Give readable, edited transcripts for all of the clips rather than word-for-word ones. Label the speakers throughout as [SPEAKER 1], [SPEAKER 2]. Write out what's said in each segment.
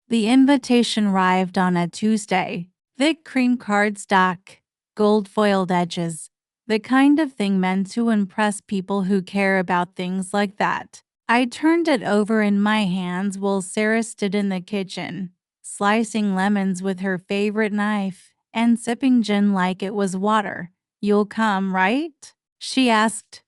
[SPEAKER 1] The invitation arrived on a Tuesday. Thick cream cardstock, gold-foiled edges. The kind of thing meant to impress people who care about things like that. I turned it over in my hands while Sarah stood in the kitchen, slicing lemons with her favorite knife and sipping gin like it was water. "You'll come, right?" she asked,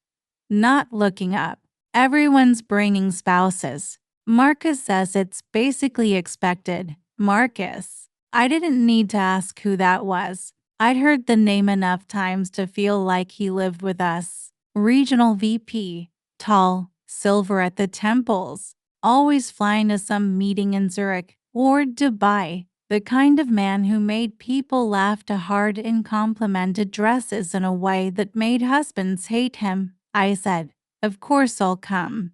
[SPEAKER 1] not looking up. "Everyone's bringing spouses. Marcus says it's basically expected." Marcus. I didn't need to ask who that was. I'd heard the name enough times to feel like he lived with us. Regional VP, tall, silver at the temples, always flying to some meeting in Zurich or Dubai. The kind of man who made people laugh too hard and complimented dresses in a way that made husbands hate him. I said, "Of course I'll come,"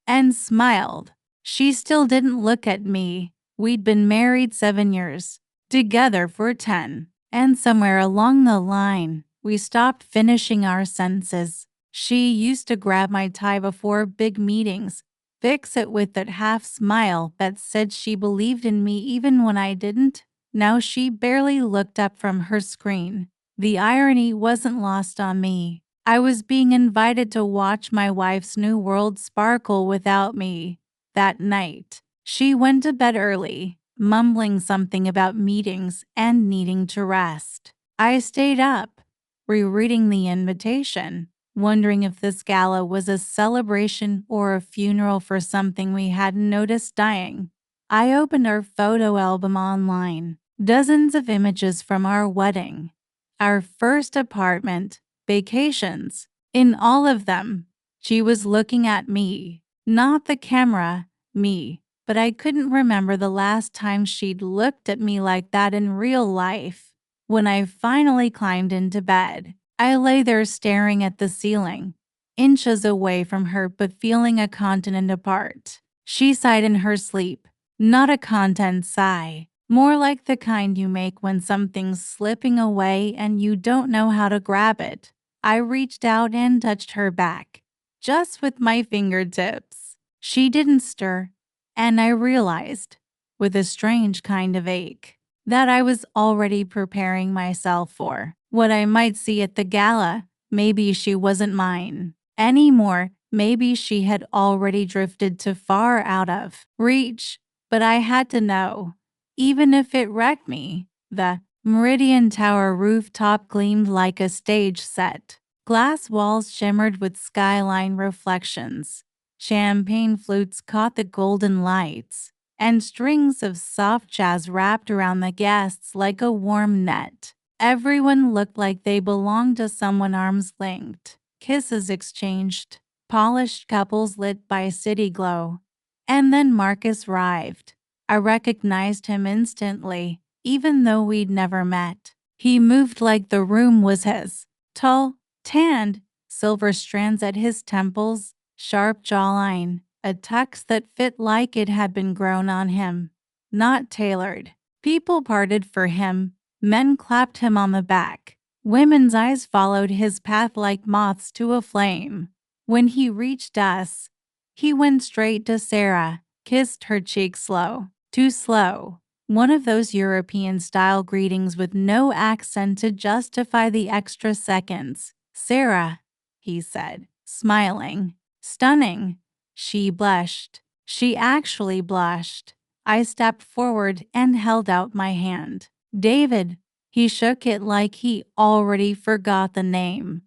[SPEAKER 1] and smiled. She still didn't look at me. We'd been married 7 years, together for 10, and somewhere along the line, we stopped finishing our sentences. She used to grab my tie before big meetings, fix it with that half smile that said she believed in me even when I didn't. Now she barely looked up from her screen. The irony wasn't lost on me. I was being invited to watch my wife's new world sparkle without me. That night, she went to bed early, mumbling something about meetings and needing to rest. I stayed up, rereading the invitation, wondering if this gala was a celebration or a funeral for something we hadn't noticed dying. I opened our photo album online. Dozens of images from our wedding, our first apartment, vacations. In all of them, she was looking at me, not the camera, me. But I couldn't remember the last time she'd looked at me like that in real life. When I finally climbed into bed, I lay there staring at the ceiling, inches away from her but feeling a continent apart. She sighed in her sleep, not a content sigh, more like the kind you make when something's slipping away and you don't know how to grab it. I reached out and touched her back, just with my fingertips. She didn't stir, and I realized, with a strange kind of ache, that I was already preparing myself for what I might see at the gala. Maybe she wasn't mine anymore. Maybe she had already drifted too far out of reach, but I had to know, even if it wrecked me. The Meridian Tower rooftop gleamed like a stage set. Glass walls shimmered with skyline reflections. Champagne flutes caught the golden lights, and strings of soft jazz wrapped around the guests like a warm net. Everyone looked like they belonged to someone arm's length. Kisses exchanged, polished couples lit by city glow. And then Marcus arrived. I recognized him instantly, even though we'd never met. He moved like the room was his. Tall, tanned, silver strands at his temples, sharp jawline, a tux that fit like it had been grown on him, not tailored. People parted for him. Men clapped him on the back. Women's eyes followed his path like moths to a flame. When he reached us, he went straight to Sarah, kissed her cheek slow, too slow. One of those European-style greetings with no accent to justify the extra seconds. "Sarah," he said, smiling. "Stunning." She blushed. She actually blushed. I stepped forward and held out my hand. "David." He shook it like he already forgot the name.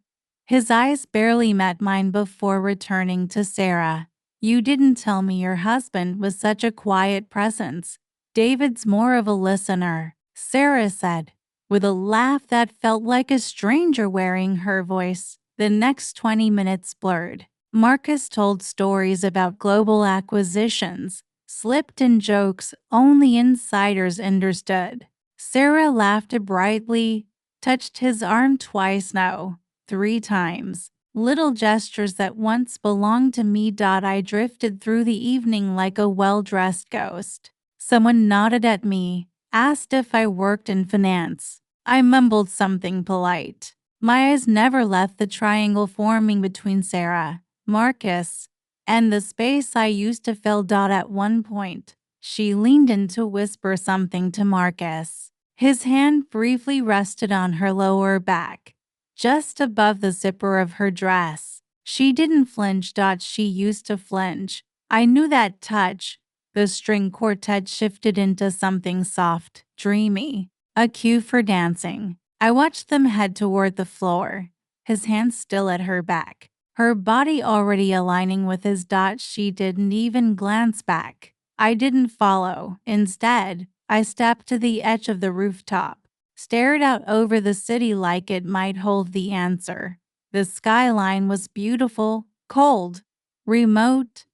[SPEAKER 1] His eyes barely met mine before returning to Sarah. "You didn't tell me your husband was such a quiet presence." "David's more of a listener," Sarah said, with a laugh that felt like a stranger wearing her voice. The next 20 minutes blurred. Marcus told stories about global acquisitions, slipped in jokes only insiders understood. Sarah laughed brightly, touched his arm twice, no, 3 times. Little gestures that once belonged to me. I drifted through the evening like a well-dressed ghost. Someone nodded at me, asked if I worked in finance. I mumbled something polite. My eyes never left the triangle forming between Sarah, Marcus, and the space I used to fill. At one point, She leaned in to whisper something to Marcus. His hand briefly rested on her lower back, just above the zipper of her dress. She didn't flinch. She used to flinch. I knew that touch. The string quartet shifted into something soft, dreamy, a cue for dancing. I watched them head toward the floor, his hands still at her back, her body already aligning with his. She didn't even glance back. I didn't follow. Instead, I stepped to the edge of the rooftop, stared out over the city like it might hold the answer. The skyline was beautiful, cold, remote,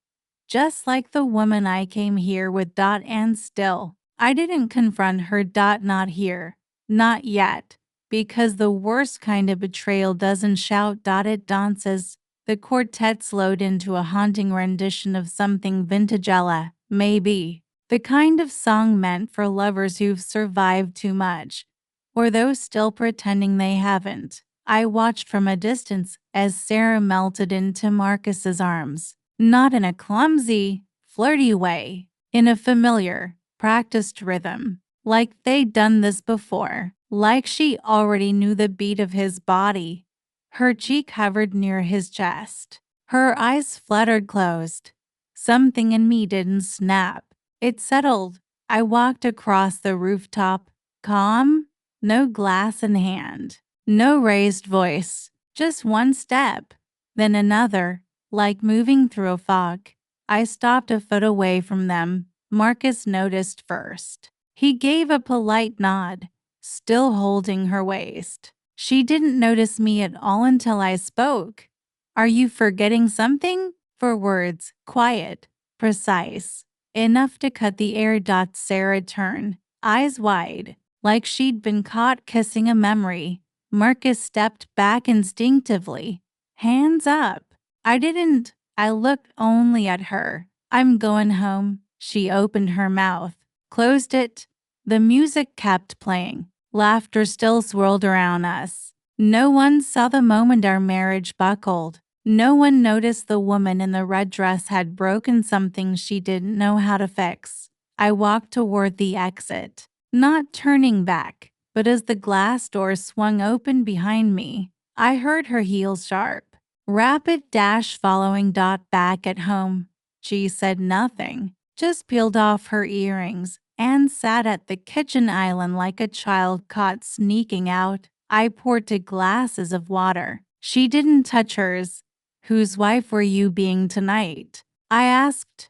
[SPEAKER 1] just like the woman I came here with. And still, I didn't confront her. Not here. Not yet. Because the worst kind of betrayal doesn't shout. It dances. The quartet slowed into a haunting rendition of something vintage Ella, maybe. The kind of song meant for lovers who've survived too much, or those still pretending they haven't. I watched from a distance as Sarah melted into Marcus's arms. Not in a clumsy, flirty way, in a familiar, practiced rhythm, like they'd done this before, like she already knew the beat of his body. Her cheek hovered near his chest. Her eyes fluttered closed. Something in me didn't snap. It settled. I walked across the rooftop, calm, no glass in hand, no raised voice, just one step, then another. Like moving through a fog. I stopped a foot away from them. Marcus noticed first. He gave a polite nod, still holding her waist. She didn't notice me at all until I spoke. Are you forgetting something? For words, quiet, precise, enough to cut the air. Sarah turned, eyes wide, like she'd been caught kissing a memory. Marcus stepped back instinctively, hands up. I didn't. I looked only at her. I'm going home. She opened her mouth, closed it. The music kept playing. Laughter still swirled around us. No one saw the moment our marriage buckled. No one noticed the woman in the red dress had broken something she didn't know how to fix. I walked toward the exit, not turning back, but as the glass door swung open behind me, I heard her heels sharp. Rapid dash following. Back at home. She said nothing, just peeled off her earrings and sat at the kitchen island like a child caught sneaking out. I poured 2 glasses of water. She didn't touch hers. Whose wife were you being tonight? I asked.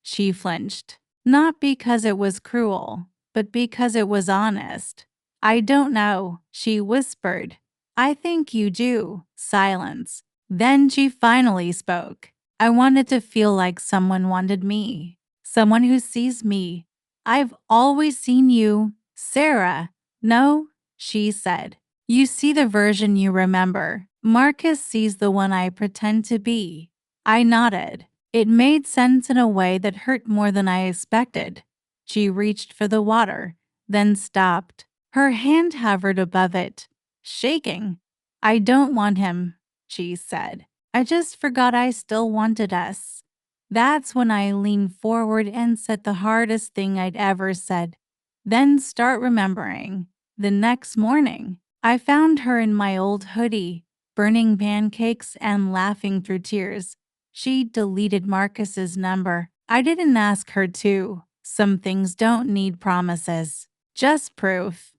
[SPEAKER 1] She flinched. Not because it was cruel, but because it was honest. I don't know, she whispered. I think you do. Silence. Then she finally spoke. I wanted to feel like someone wanted me. Someone who sees me. I've always seen you, Sarah. No, she said. You see the version you remember. Marcus sees the one I pretend to be. I nodded. It made sense in a way that hurt more than I expected. She reached for the water, then stopped. Her hand hovered above it, shaking. I don't want him, she said. I just forgot I still wanted us. That's when I leaned forward and said the hardest thing I'd ever said. Then start remembering. The next morning, I found her in my old hoodie, burning pancakes and laughing through tears. She deleted Marcus's number. I didn't ask her to. Some things don't need promises, just proof.